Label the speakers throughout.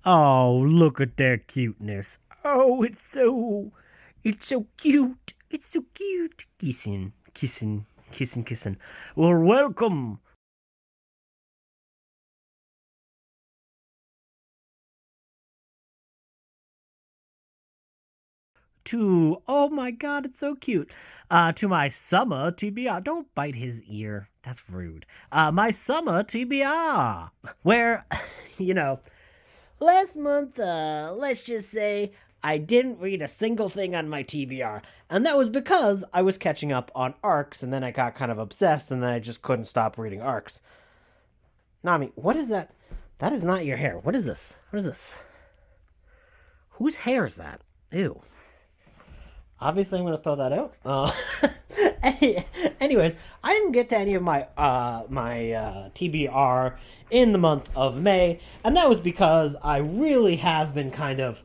Speaker 1: Oh, look at their cuteness. Oh, it's so cute. It's so cute. Kissing, kissing, kissing, kissing. Well, welcome to, oh my god, it's so cute. To my summer TBR. Don't bite his ear. That's rude. My summer TBR. Where, you know, last month, let's just say I didn't read a single thing on my TBR. And that was because I was catching up on arcs, and then I got kind of obsessed, and then I just couldn't stop reading arcs. Nami, what is that? That is not your hair. What is this? What is this? Whose hair is that? Ew. Obviously, I'm gonna throw that out. Anyways, I didn't get to any of my TBR in the month of May, and that was because I really have been kind of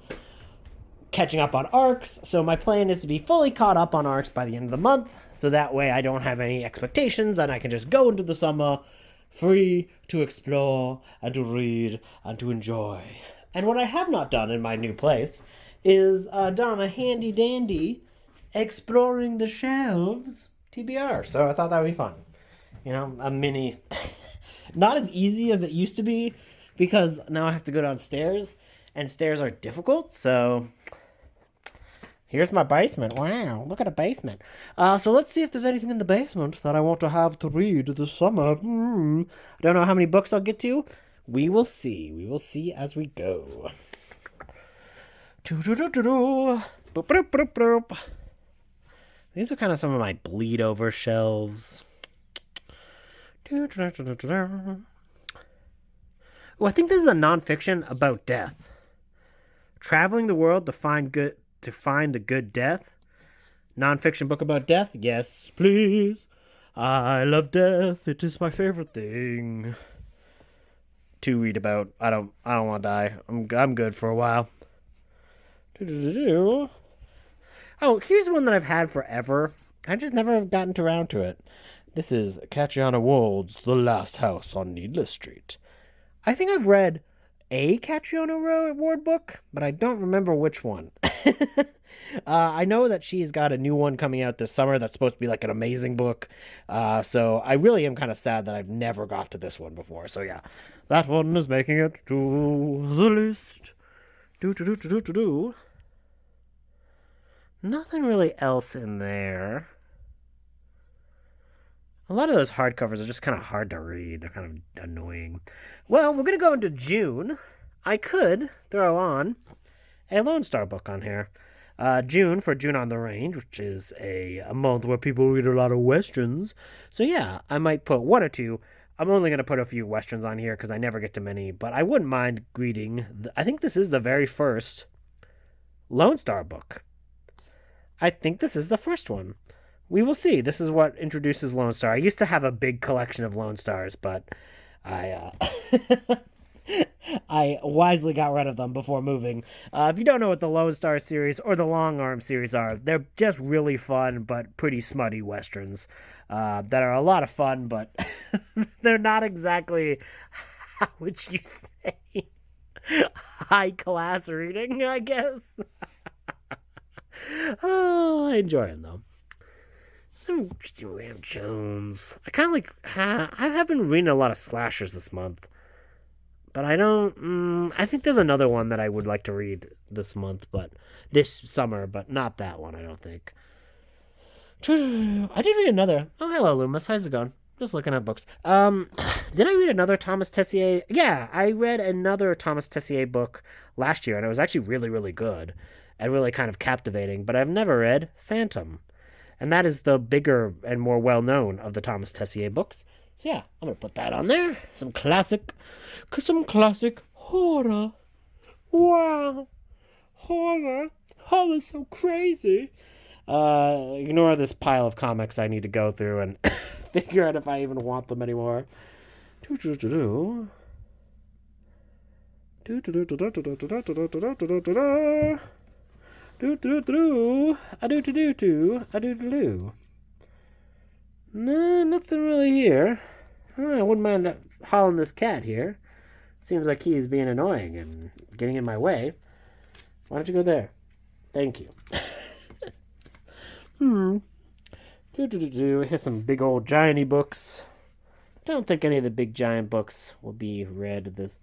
Speaker 1: catching up on arcs. So my plan is to be fully caught up on arcs by the end of the month, so that way I don't have any expectations and I can just go into the summer free to explore and to read and to enjoy. And what I have not done in my new place is done a handy dandy exploring the shelves TBR. So I thought that would be fun. You know, a mini, not as easy as it used to be because now I have to go downstairs and stairs are difficult. So here's my basement. Wow, look at a basement. So let's see if there's anything in the basement that I want to have to read this summer. I don't know how many books I'll get to. We will see. We will see as we go. These are kind of some of my bleed over shelves. Oh, I think this is a nonfiction about death. Traveling the world to find the good death. Nonfiction book about death? Yes, please. I love death. It is my favorite thing to read about. I don't want to die. I'm good for a while. Oh, here's one that I've had forever. I just never have gotten around to it. This is Catriona Ward's The Last House on Needless Street. I think I've read a Catriona Ward book, but I don't remember which one. I know that she's got a new one coming out this summer that's supposed to be like an amazing book. So I really am kind of sad that I've never got to this one before. So yeah, that one is making it to the list. Do. Nothing really else in there. A lot of those hardcovers are just kind of hard to read. They're kind of annoying. Well, we're going to go into June. I could throw on a Lone Star book on here. June for June on the Range, which is a month where people read a lot of westerns. So yeah, I might put one or two. I'm only going to put a few westerns on here because I never get to many, but I wouldn't mind reading. I think this is the very first Lone Star book. I think this is the first one. We will see. This is what introduces Lone Star. I used to have a big collection of Lone Stars, but I I wisely got rid of them before moving. If you don't know what the Lone Star series or the Long Arm series are, they're just really fun but pretty smutty westerns that are a lot of fun, but they're not exactly, how would you say, high class reading, I guess. Oh, I enjoy them though. Some Graham Jones. I kind of like. I have been reading a lot of slashers this month, but I don't. I think there's another one that I would like to read this month, but this summer, but not that one. I don't think. I did read another. Oh, hello, Loomis. How's it going? Just looking at books. Did I read another Thomas Tessier? Yeah, I read another Thomas Tessier book last year, and it was actually really, really good and really kind of captivating. But I've never read Phantom, and that is the bigger and more well-known of the Thomas Tessier books. So yeah, I'm gonna put that on there. Some classic horror. Wow, horror. Horror's so crazy. Ignore this pile of comics I need to go through and figure out if I even want them anymore. Do. No, nothing really here. I wouldn't mind hauling this cat here. Seems like he is being annoying and getting in my way. Why don't you go there? Thank you. Here's some big old gianty books. Don't think any of the big giant books will be read this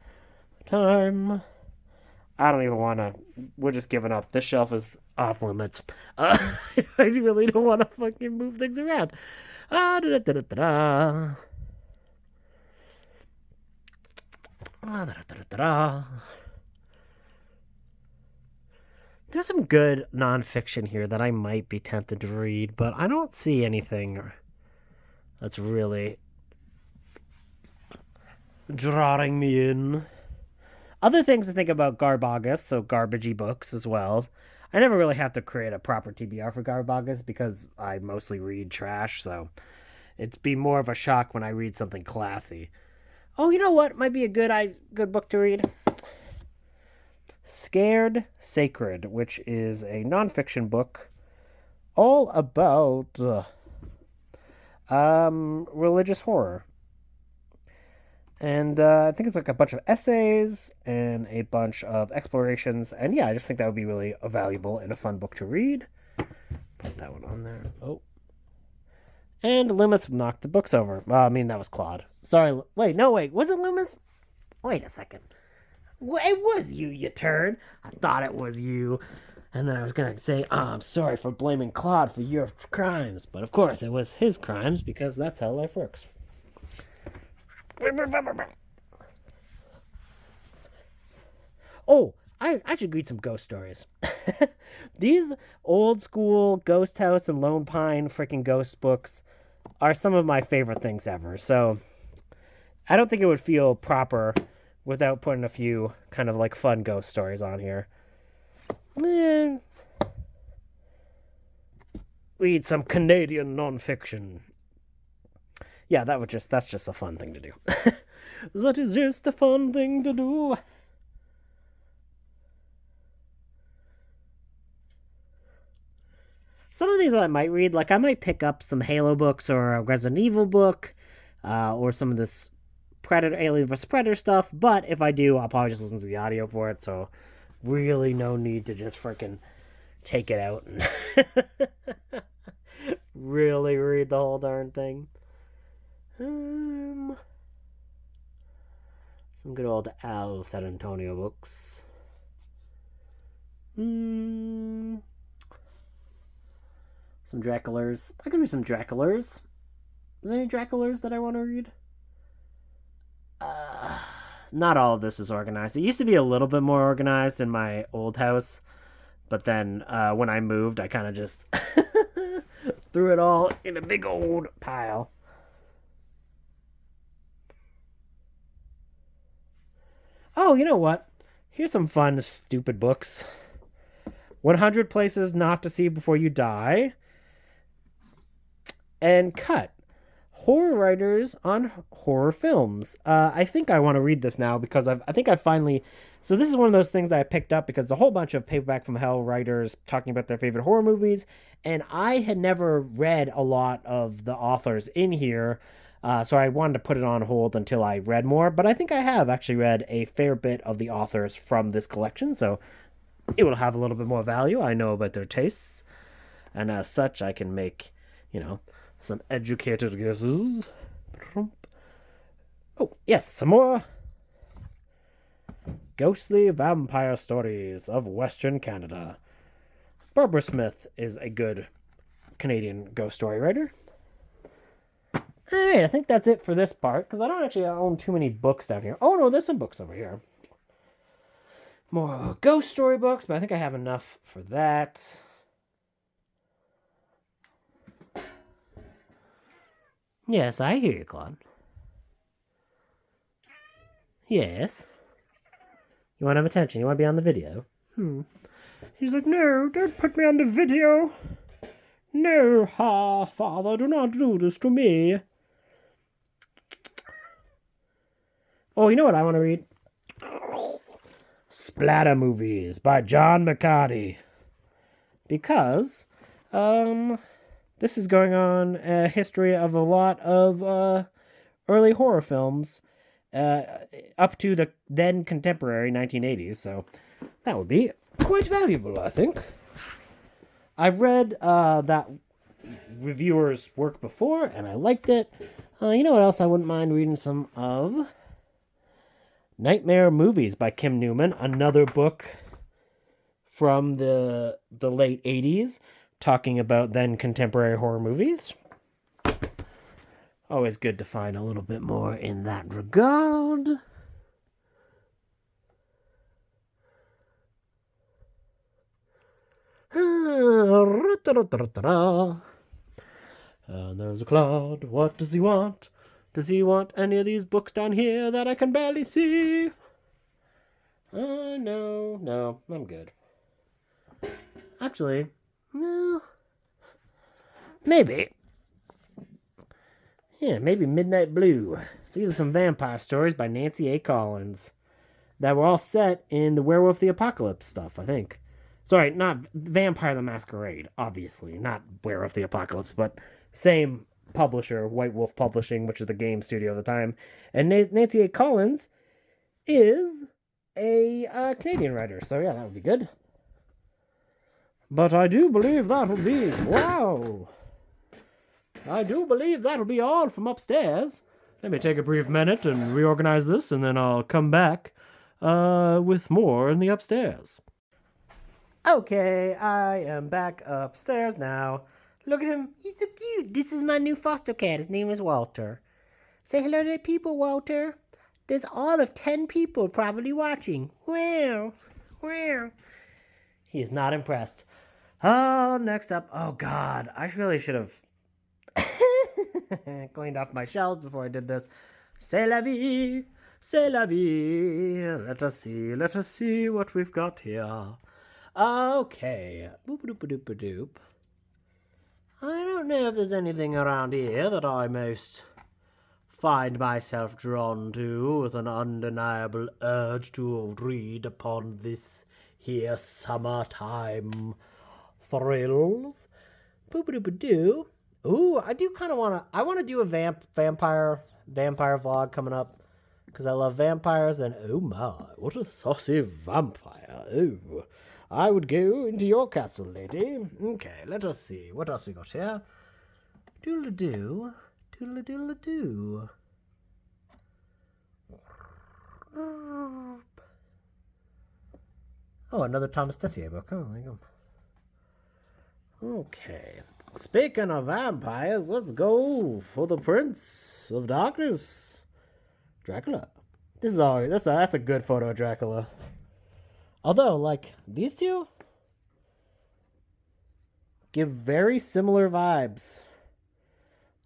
Speaker 1: time. I don't even want to. We're just giving up. This shelf is off limits. I really don't want to fucking move things around. There's some good nonfiction here that I might be tempted to read, but I don't see anything that's really drawing me in. Other things to think about Garbagus, so garbagey books as well. I never really have to create a proper TBR for Garbagus because I mostly read trash, so it'd be more of a shock when I read something classy. Oh, you know what might be a good book to read? Scared Sacred, which is a nonfiction book all about religious horror. And I think it's like a bunch of essays and a bunch of explorations. And yeah, I just think that would be really a valuable and a fun book to read. Put that one on there. Oh. And Loomis knocked the books over. Well, I mean, that was Claude. Sorry. Wait. Was it Loomis? Wait a second. It was you, you turd. I thought it was you. And then I was going to say, I'm sorry for blaming Claude for your crimes. But of course, it was his crimes because that's how life works. Oh, I should read some ghost stories. These old school Ghost House and Lone Pine freaking ghost books are some of my favorite things ever. So I don't think it would feel proper without putting a few kind of like fun ghost stories on here. Read some Canadian nonfiction. Yeah, that's just a fun thing to do. That is just a fun thing to do. Some of these I might read, like I might pick up some Halo books or a Resident Evil book, or some of this Alien vs. Predator stuff, but if I do, I'll probably just listen to the audio for it, so really no need to just freaking take it out and really read the whole darn thing. Some good old Al San Antonio books. Some Draculars. I could read some Draculars. Is there any Draculars that I want to read? Not all of this is organized. It used to be a little bit more organized in my old house, but then when I moved, I kind of just threw it all in a big old pile. Oh, you know what? Here's some fun, stupid books. 100 Places Not to See Before You Die. And Cut. Horror writers on horror films. I think I want to read this now because I think I finally... So this is one of those things that I picked up because a whole bunch of Paperback from Hell writers talking about their favorite horror movies. And I had never read a lot of the authors in here. So I wanted to put it on hold until I read more. But I think I have actually read a fair bit of the authors from this collection. So it will have a little bit more value. I know about their tastes. And as such, I can make, some educated guesses. Oh, yes, some more ghostly vampire stories of Western Canada. Barbara Smith is a good Canadian ghost story writer. Alright, I think that's it for this part, because I don't actually own too many books down here. Oh, no, there's some books over here. More ghost story books, but I think I have enough for that. Yes, I hear you, Claude. Yes. You want to have attention? You want to be on the video? He's like, no, don't put me on the video. No, Father, do not do this to me. Oh, you know what I want to read? Splatter Movies by John McCarty. Because, this is going on a history of a lot of early horror films, uh, up to the then contemporary 1980s, so that would be quite valuable, I think. I've read that reviewer's work before, and I liked it. You know what else I wouldn't mind reading some of? Nightmare Movies by Kim Newman, another book from the late 80s, talking about then contemporary horror movies. Always good to find a little bit more in that regard. There's a cloud. What does he want? Does he want any of these books down here that I can barely see? No, I'm good. Actually, no. Maybe. Yeah, maybe Midnight Blue. These are some vampire stories by Nancy A. Collins that were all set in the Werewolf the Apocalypse stuff, I think. Sorry, not Vampire the Masquerade, obviously. Not Werewolf the Apocalypse, but same publisher, White Wolf Publishing, which is the game studio at the time. And Nancy A. Collins is a Canadian writer, so yeah, that would be good. But I do believe that'll be... Wow! I do believe that'll be all from upstairs. Let me take a brief minute and reorganize this, and then I'll come back with more in the upstairs. Okay, I am back upstairs now. Look at him. He's so cute. This is my new foster cat. His name is Walter. Say hello to the people, Walter. There's all of 10 people probably watching. Wow. He is not impressed. Oh, next up. Oh, God. I really should have cleaned off my shelves before I did this. C'est la vie. C'est la vie. Let us see what we've got here. Okay. Boop-a-doop-a-doop-a-doop. I don't know if there's anything around here that I most find myself drawn to with an undeniable urge to read upon this here summertime thrills. Boop-a-doop-a-doo. Ooh, I do kind of I want to do a vampire vlog coming up because I love vampires, and oh my, what a saucy vampire. Oh, I would go into your castle, lady. Okay, let us see. What else we got here? Doodle-doo. Doodle-doodle-doo. Oh, another Thomas Tessier book. Oh, there you go. Okay. Speaking of vampires, let's go for the Prince of Darkness. Dracula. That's a good photo of Dracula. Although, like, these two give very similar vibes.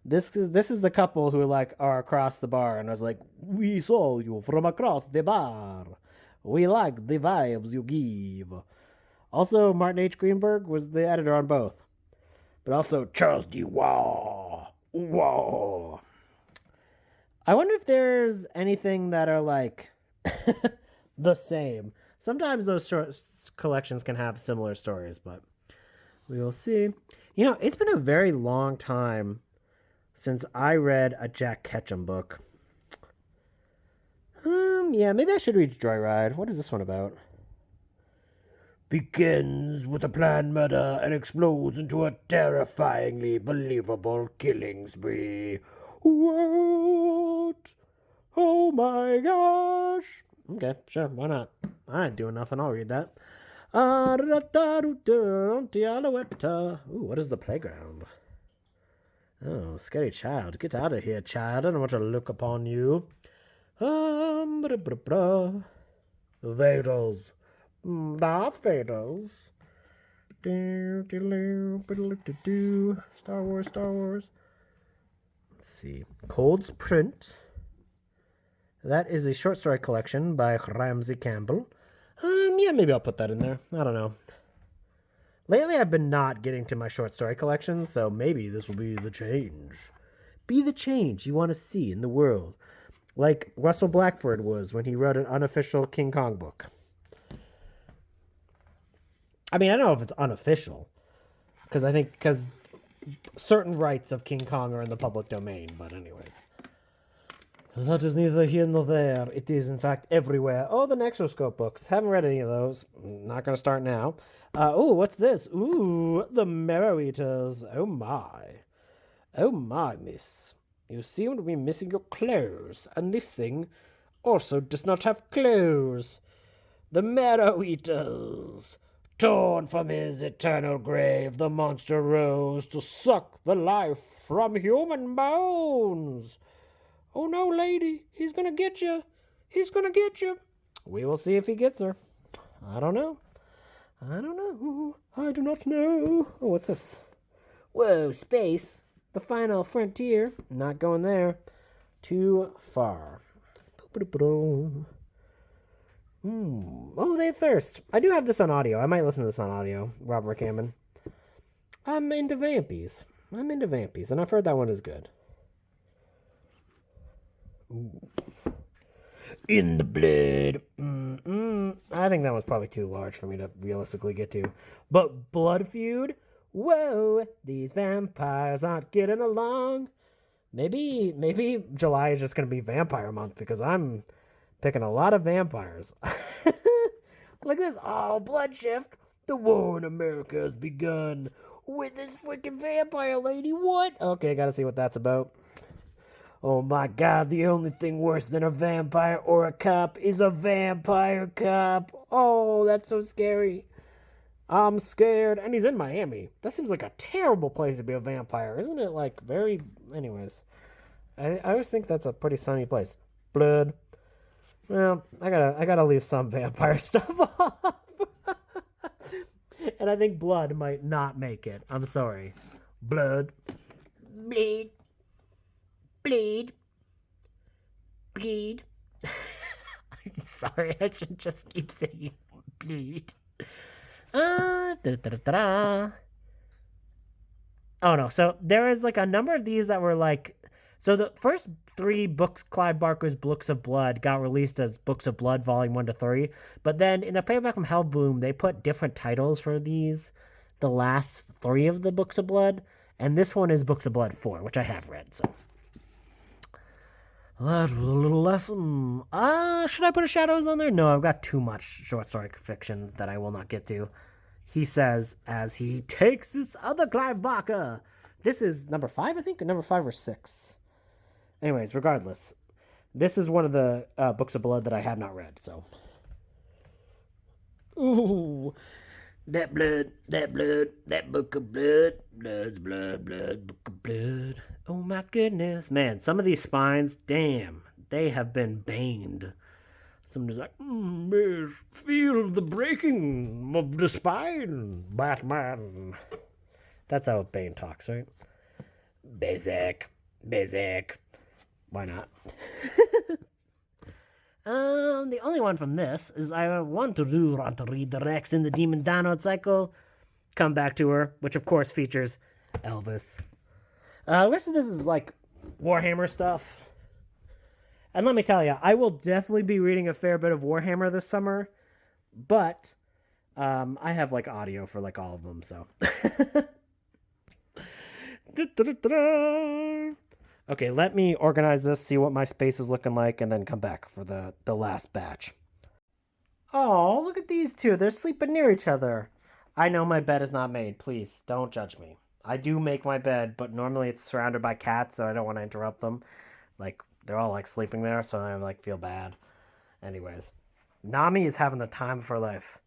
Speaker 1: This is the couple who are across the bar, and I was like, we saw you from across the bar. We like the vibes you give. Also, Martin H. Greenberg was the editor on both. But also Charles D. Waugh. I wonder if there's anything that are like the same. Sometimes those short collections can have similar stories, but we will see. You know, it's been a very long time since I read a Jack Ketchum book. Yeah, maybe I should read Joyride. What is this one about? Begins with a planned murder and explodes into a terrifyingly believable killing spree. What? Oh my gosh. Okay, sure, why not? I ain't doing nothing, I'll read that. Ooh, what is the playground? Oh, scary child. Get out of here, child. I don't want to look upon you. Vados. Darth Vados. Star Wars. Let's see. Cold's Print. That is a short story collection by Ramsey Campbell. Yeah, maybe I'll put that in there. I don't know. Lately, I've been not getting to my short story collection, so maybe this will be the change. Be the change you want to see in the world. Like Russell Blackford was when he wrote an unofficial King Kong book. I mean, I don't know if it's unofficial, because certain rights of King Kong are in the public domain, but anyways. That is neither here nor there. It is, in fact, everywhere. Oh, the Nexoscope books. Haven't read any of those. Not going to start now. Oh, what's this? Ooh, the Marrow Eaters. Oh, my. Oh, my, miss. You seem to be missing your clothes, and this thing also does not have clothes. The Marrow Eaters. Torn from his eternal grave, the monster rose to suck the life from human bones. Oh no, lady, he's gonna get you. He's gonna get you. We will see if he gets her. I don't know. I don't know. I do not know. Oh, what's this? Whoa, space. The final frontier. Not going there. Too far. Oh, they thirst. I do have this on audio. I might listen to this on audio. Robert McCammon. I'm into vampies. And I've heard that one is good. Ooh. In the blood. I think that was probably too large for me to realistically get to. But Blood Feud? Whoa, these vampires aren't getting along. Maybe July is just going to be vampire month because I'm picking a lot of vampires. Look at this. Oh, Blood Shift. The war in America has begun with this freaking vampire lady. What? Okay, gotta see what that's about. Oh my god, the only thing worse than a vampire or a cop is a vampire cop. Oh, that's so scary. I'm scared. And he's in Miami. That seems like a terrible place to be a vampire. Isn't it like very... Anyways. I always think that's a pretty sunny place. Blood. Well, I gotta leave some vampire stuff off. And I think blood might not make it. I'm sorry. Blood. Bleed. Bleed. Bleed. Sorry, I should just keep saying bleed. Oh no, so there is like a number of these that were like... So the first 3 books, Clive Barker's Books of Blood, got released as Books of Blood, Volume 1 to 3. But then in the paperback from Hellboom, they put different titles for these, the last 3 of the Books of Blood. And this one is Books of Blood 4, which I have read, so... That was a little lesson. Should I put a Shadows on there? No, I've got too much short story fiction that I will not get to. He says, as he takes this other Clive Barker. This is number 5, I think, or number 5 or 6. Anyways, regardless, this is one of the Books of Blood that I have not read, so. Ooh, that blood, that book of blood, blood, book of blood. Oh my goodness, man, some of these spines, damn, they have been banged. Somebody's like, yes, feel the breaking of the spine, Batman. That's how Bane talks, right? Basic. Why not? The only one from this is I want to read the Rex in the Demon Download Cycle. Come Back to Her, which of course features Elvis. The rest of this is like Warhammer stuff. And let me tell you, I will definitely be reading a fair bit of Warhammer this summer. But I have like audio for like all of them, so. Okay, let me organize this, see what my space is looking like, and then come back for the last batch. Oh, look at these two. They're sleeping near each other. I know my bed is not made. Please, don't judge me. I do make my bed, but normally it's surrounded by cats, so I don't want to interrupt them. Like, they're all, like, sleeping there, so I, like, feel bad. Anyways, Nami is having the time of her life.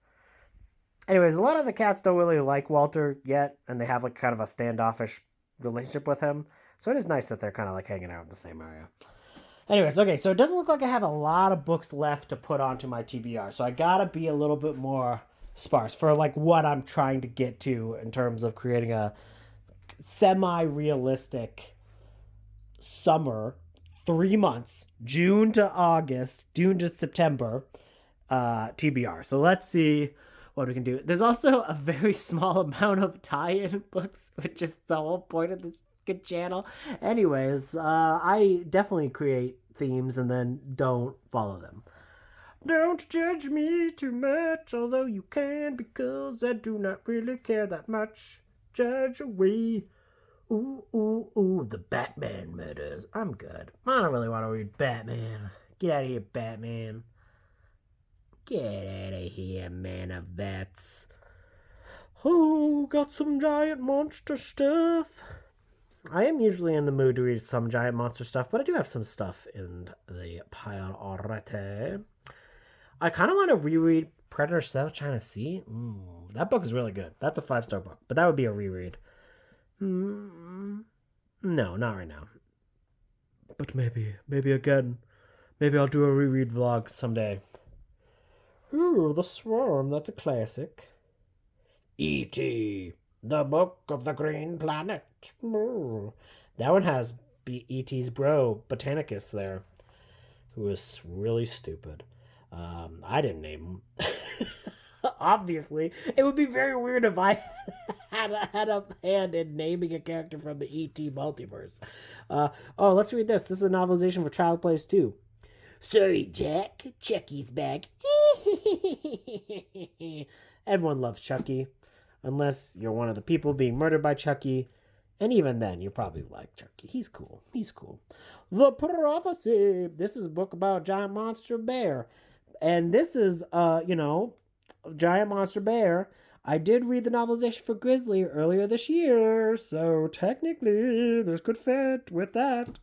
Speaker 1: Anyways, a lot of the cats don't really like Walter yet, and they have, like, kind of a standoffish relationship with him. So it is nice that they're kind of like hanging out in the same area. Anyways, okay, so it doesn't look like I have a lot of books left to put onto my TBR. So I gotta be a little bit more sparse for like what I'm trying to get to in terms of creating a semi-realistic summer, 3 months, June to August, June to September, TBR. So let's see what we can do. There's also a very small amount of tie-in books, which is the whole point of this good channel. Anyways, I definitely create themes and then don't follow them. Don't judge me too much, although you can, because I do not really care that much. Judge away. Ooh, the Batman murders. I'm good. I don't really want to read Batman. Get out of here, Batman. Get out of here, man of bats. Oh, got some giant monster stuff. I am usually in the mood to read some giant monster stuff, but I do have some stuff in the pile already. I kind of want to reread Predator South China Sea. That book is really good. That's a 5-star book, but that would be a reread. No, not right now. But maybe again. Maybe I'll do a reread vlog someday. Ooh, The Swarm. That's a classic. E.T. The Book of the Green Planet. Ooh. That one has E.T.'s bro, Botanicus, there, who is really stupid. I didn't name him. Obviously, it would be very weird if I had a hand in naming a character from the E.T. multiverse. Let's read this. This is a novelization for Child Plays 2. Sorry, Jack. Chucky's back. Everyone loves Chucky, unless you're one of the people being murdered by Chucky. And even then, you probably like Chucky. He's cool. The Prophecy. This is a book about a giant monster bear. And this is, Giant Monster Bear. I did read the novelization for Grizzly earlier this year, so technically there's good fit with that.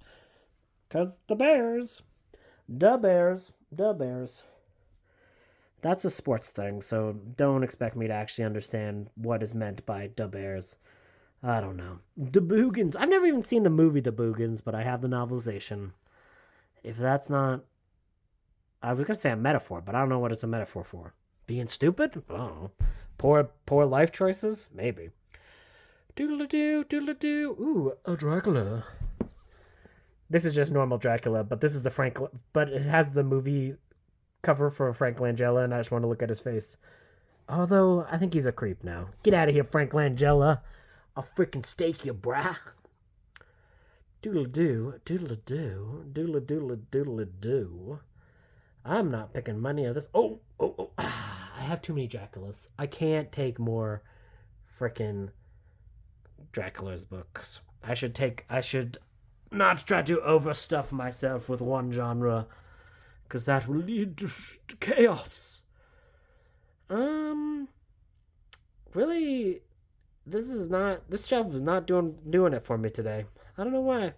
Speaker 1: Because the Bears. That's a sports thing, so don't expect me to actually understand what is meant by the Bears. I don't know. The Boogans. I've never even seen the movie The Boogans, but I have the novelization. If that's not... I was going to say a metaphor, but I don't know what it's a metaphor for. Being stupid? I don't know. Poor life choices? Maybe. Doodle-doo. Ooh, a Dracula. This is just normal Dracula, but this is the Frank... But it has the movie cover for Frank Langella, and I just want to look at his face. Although, I think he's a creep now. Get out of here, Frank Langella. I'll freaking stake you, brah. Doodle-doo. I'm not picking money of this. Oh. I have too many Draculas. I can't take more frickin' Dracula's books. I should not try to overstuff myself with one genre, because that will lead to chaos. Really, this shelf is not doing it for me today. I don't know why.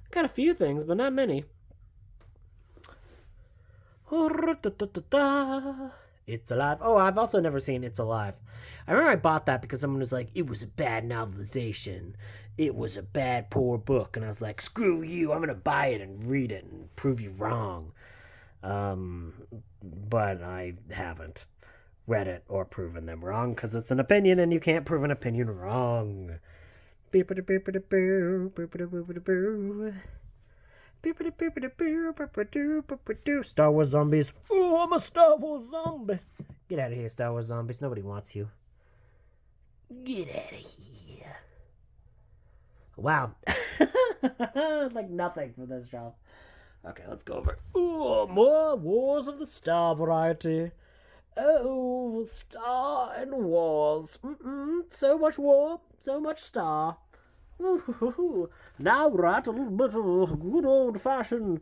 Speaker 1: Got a few things, but not many. It's Alive. Oh, I've also never seen It's Alive. I remember I bought that because someone was like, it was a bad novelization. It was a bad, poor book. And I was like, screw you. I'm going to buy it and read it and prove you wrong. But I haven't read it or proven them wrong because it's an opinion and you can't prove an opinion wrong. Star Wars zombies. Ooh, I'm a Star Wars zombie. Get out of here, Star Wars zombies. Nobody wants you. Get out of here. Wow. Like nothing for this job. Okay, let's go over. Ooh, more Wars of the Star variety. Oh, Star and Wars. So much war, so much Star. Now we're at a little bit of good old-fashioned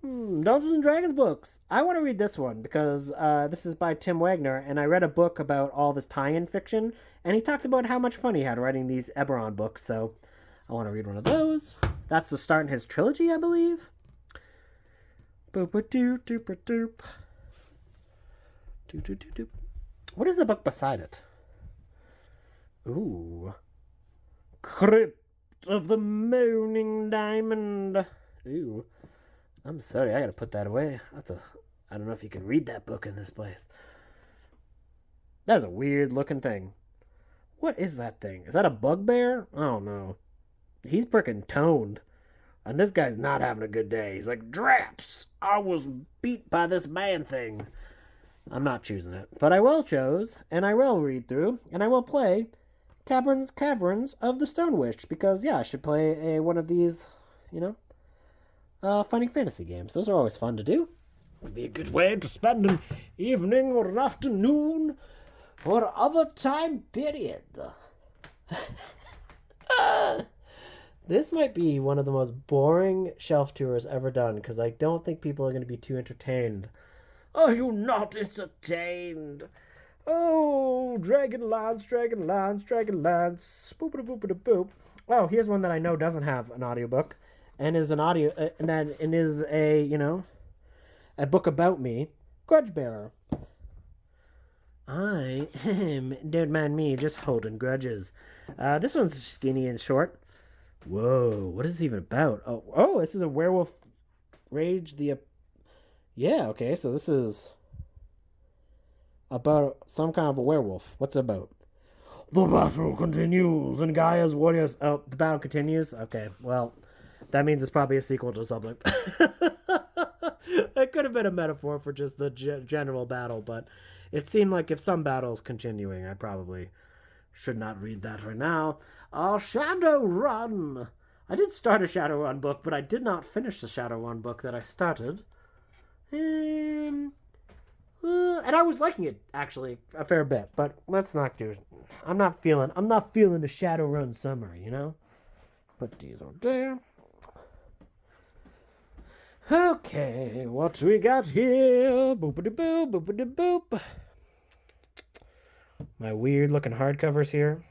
Speaker 1: Dungeons and Dragons books. I want to read this one because this is by Tim Wagner, and I read a book about all this tie-in fiction, and he talked about how much fun he had writing these Eberron books, so I want to read one of those. That's the start in his trilogy, I believe. What is the book beside it? Ooh. Crypt of the Moaning Diamond. Ooh. I'm sorry, I gotta put that away. I don't know if you can read that book in this place. That's a weird looking thing. What is that thing? Is that a bugbear? I don't know. He's freaking toned. And this guy's not having a good day. He's like, Drats! I was beat by this man thing. I'm not choosing it. But I will choose, and I will read through, and I will play Caverns of the Stone Witch, because I should play one of these, Final Fantasy games. Those are always fun to do. Would be a good way to spend an evening or an afternoon or other time period. This might be one of the most boring shelf tours ever done because I don't think people are going to be too entertained. Are you not entertained? Oh, dragon lance, dragon lance, dragon lance. Boopity boopity boop. Oh, here's one that I know doesn't have an audiobook and is an audio and is a, a book about me. Grudge Bearer. I am, don't mind me, just holding grudges. This one's skinny and short. Whoa, what is this even about? Oh, this is a werewolf rage. Yeah, okay, so this is about some kind of a werewolf. What's it about? The battle continues, and Gaia's warriors. Oh, the battle continues. Okay, well, that means it's probably a sequel to something. It could have been a metaphor for just the general battle, but it seemed like if some battle's continuing, I probably should not read that right now. Shadowrun. I did start a Shadowrun book, but I did not finish the Shadowrun book that I started. And I was liking it actually a fair bit, but let's not do it. I'm not feeling the Shadowrun summer, Put these on there. Okay, what we got here? Boopity boop, boopity boop. My weird looking hardcovers here.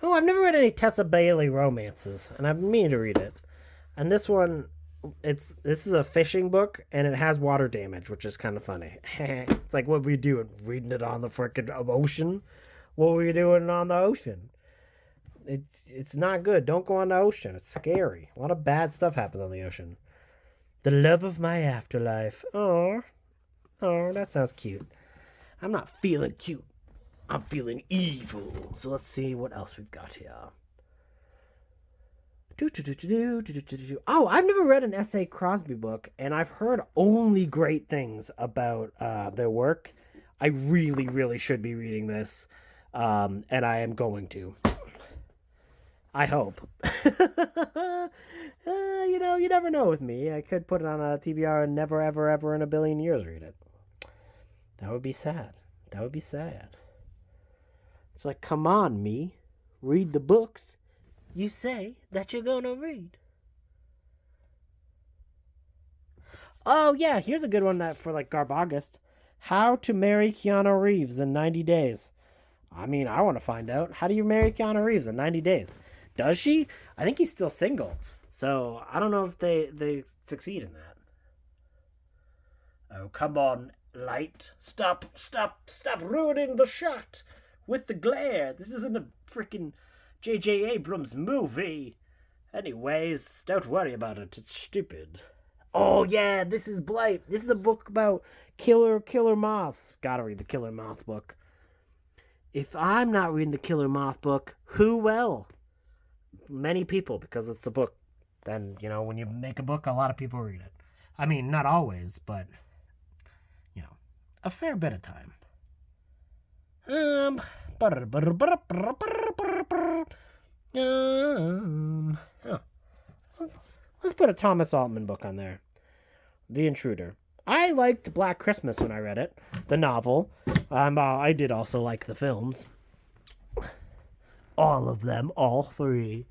Speaker 1: Oh, I've never read any Tessa Bailey romances, and I've been meaning to read it. And this one, this is a fishing book, and it has water damage, which is kind of funny. It's like, what were you doing? Reading it on the frickin' ocean? What were you doing on the ocean? It's not good. Don't go on the ocean. It's scary. A lot of bad stuff happens on the ocean. The love of my afterlife. Oh, that sounds cute. I'm not feeling cute. I'm feeling evil. So let's see what else we've got here. Oh, I've never read an S.A. Crosby book, and I've heard only great things about their work. I really, really should be reading this, and I am going to. I hope. You never know with me. I could put it on a TBR and never, ever, ever in a billion years read it. That would be sad. That would be sad. It's like, come on, me. Read the books you say that you're gonna read. Oh, yeah, here's a good one that for like Garb August. How to Marry Keanu Reeves in 90 Days. I mean, I want to find out. How do you marry Keanu Reeves in 90 days? Does she? I think he's still single. So, I don't know if they succeed in that. Oh, come on, light. Stop ruining the shot with the glare. This isn't a freaking J.J. Abrams movie. Anyways, don't worry about it. It's stupid. Oh, yeah, this is Blight. This is a book about killer moths. Gotta read the Killer Moth book. If I'm not reading the Killer Moth book, who will? Many people, because it's a book. Then, when you make a book, a lot of people read it. I mean, not always, but, a fair bit of time. Let's put a Thomas Altman book on there. The Intruder. I liked Black Christmas when I read it, the novel. I did also like the films. All of them, all three.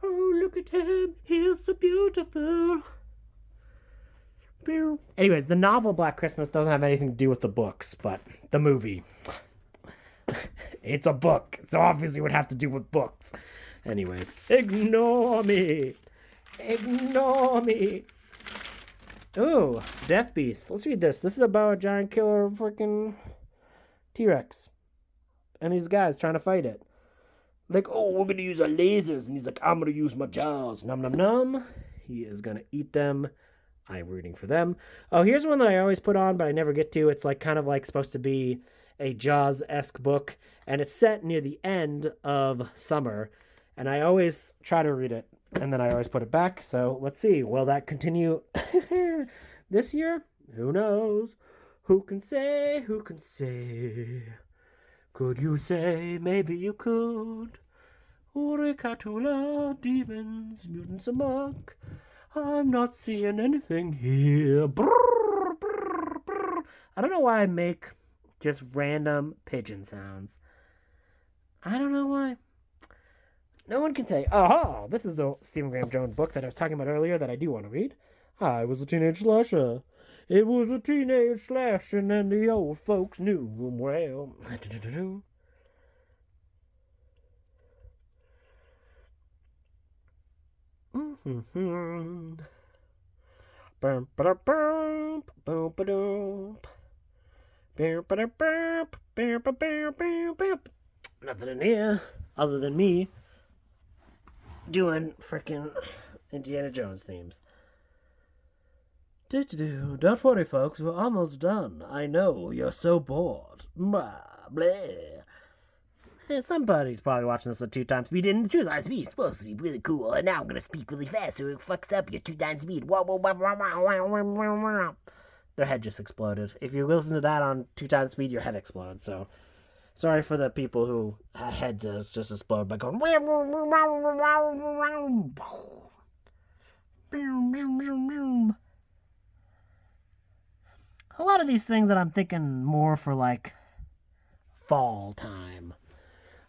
Speaker 1: Oh, look at him, he's so beautiful. Anyways, the novel Black Christmas doesn't have anything to do with the books, but the movie. It's a book, so obviously it would have to do with books. Anyways, ignore me. Ignore me. Oh, Death Beast. Let's read this. This is about a giant killer freaking T-Rex. And these guys trying to fight it. Like, oh, we're going to use our lasers. And he's like, I'm going to use my jaws. Nom, nom, nom. He is going to eat them. I'm rooting for them. Oh, here's one that I always put on, but I never get to. It's like kind of like supposed to be a Jaws-esque book. And it's set near the end of summer. And I always try to read it. And then I always put it back. So let's see. Will that continue this year? Who knows? Who can say? Who can say? Could you say? Maybe you could. Uricatula, demons, mutants amok. I'm not seeing anything here. Brrr, brrr, brrr. I don't know why I make Just random pigeon sounds. I don't know why. No one can say, aha, this is the Stephen Graham Jones book that I was talking about earlier that I do want to read. I was a teenage slasher. It was a teenage slasher, and the old folks knew him well. Nothing in here other than me doing frickin' Indiana Jones themes. Don't worry, folks, we're almost done. I know, you're so bored. Blah, blah. Somebody's probably watching this at 2 times speed, and 2 times speed is supposed to be really cool, and now I'm gonna speak really fast so it fucks up your 2 times speed. Their head just exploded. If you listen to that on 2 times speed, your head explodes, so sorry for the people who head just explode by going. A lot of these things that I'm thinking more for like fall time.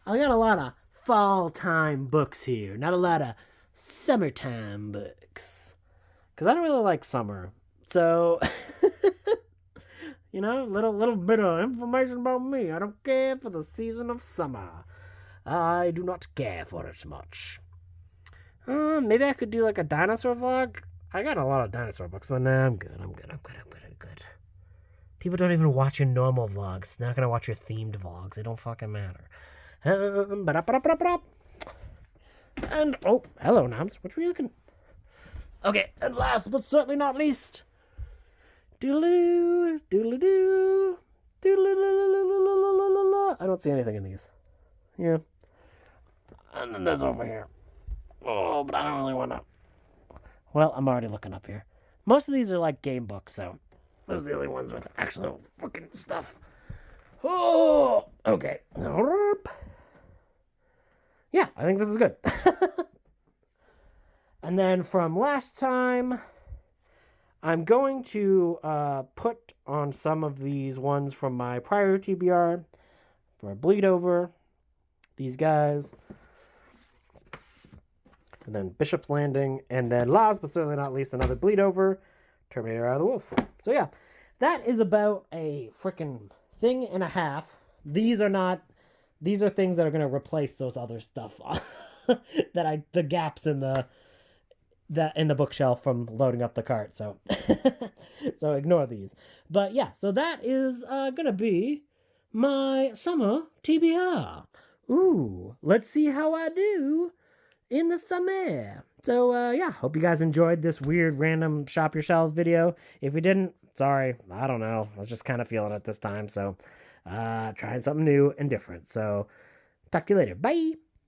Speaker 1: I got a lot of fall time books here, not a lot of summertime books. Because I don't really like summer. So, little bit of information about me. I don't care for the season of summer. I do not care for it much. Maybe I could do like a dinosaur vlog. I got a lot of dinosaur books, but nah, I'm good. People don't even watch your normal vlogs. They're not gonna watch your themed vlogs. It don't fucking matter. And oh, hello, Nams. What were you looking? Okay, and last but certainly not least, doodle doo, I don't see anything in these. Yeah, and then there's over here. Oh, but I don't really want to. Well, I'm already looking up here. Most of these are like game books, so those are the only ones with actual fucking stuff. Oh, okay. Yeah, I think this is good. And then from last time, I'm going to put on some of these ones from my prior TBR for a bleed over. These guys. And then Bishop's Landing. And then last but certainly not least, another bleed over. Terminator Eye of the Wolf. So yeah, that is about a freaking thing and a half. These are things that are going to replace those other stuff the gaps in the bookshelf from loading up the cart. So so ignore these. But yeah, so that is going to be my summer TBR. Ooh, let's see how I do in the summer. So yeah, hope you guys enjoyed this weird random shop your shelves video. If you didn't, sorry, I don't know. I was just kind of feeling it this time, so trying something new and different. So talk to you later. Bye.